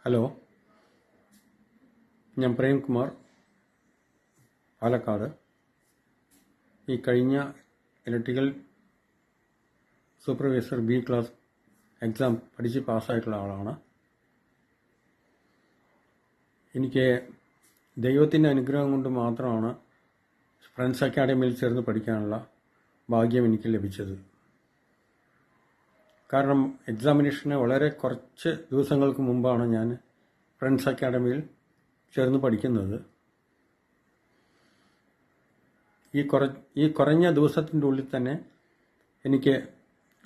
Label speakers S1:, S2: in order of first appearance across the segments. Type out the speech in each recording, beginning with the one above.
S1: Hello, ഞാൻ പ്രേംകുമാർ, പാലക്കാട്. ഈ കഴിഞ്ഞ electrical supervisor B class exam പഠിച്ച് പാസ്സായിട്ടുള്ള ആളാണ്. എനിക്ക് ദൈവത്തിൻ്റെ അനുഗ്രഹം കൊണ്ട് മാത്രമാണ് ഫ്രണ്ട്സ് അക്കാഡമിയിൽ ചേർന്ന് പഠിക്കാനുള്ള ഭാഗ്യം എനിക്ക് ലഭിച്ചത്. കാരണം എക്സാമിനേഷന് വളരെ കുറച്ച് ദിവസങ്ങൾക്ക് മുമ്പാണ് ഞാൻ ഫ്രണ്ട്സ് അക്കാഡമിയിൽ ചേർന്ന് പഠിക്കുന്നത്. ഈ കുറഞ്ഞ ദിവസത്തിൻ്റെ ഉള്ളിൽ തന്നെ എനിക്ക്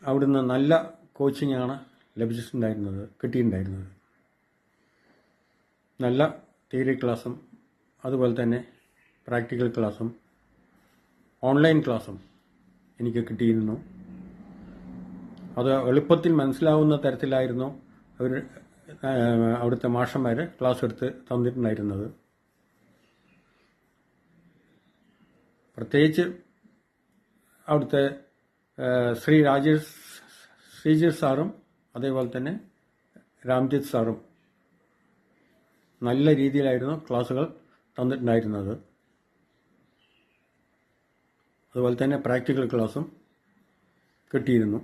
S1: അവിടുന്ന് നല്ല കോച്ചിങ്ങാണ് കിട്ടിയിട്ടുണ്ടായിരുന്നത്. നല്ല തിയറി ക്ലാസ്സും അതുപോലെ തന്നെ പ്രാക്ടിക്കൽ ക്ലാസ്സും ഓൺലൈൻ ക്ലാസ്സും എനിക്ക് കിട്ടിയിരുന്നു. അത് എളുപ്പത്തിൽ മനസ്സിലാവുന്ന തരത്തിലായിരുന്നു അവിടുത്തെ മാഷന്മാർ ക്ലാസ് എടുത്ത് തന്നിട്ടുണ്ടായിരുന്നത്. പ്രത്യേകിച്ച് അവിടുത്തെ ശ്രീജിത്ത് സാറും അതേപോലെ തന്നെ രാംജിത്ത് സാറും നല്ല രീതിയിലായിരുന്നു ക്ലാസ്സുകൾ തന്നിട്ടുണ്ടായിരുന്നത്. അതുപോലെ തന്നെ പ്രാക്ടിക്കൽ ക്ലാസ്സും കിട്ടിയിരുന്നു.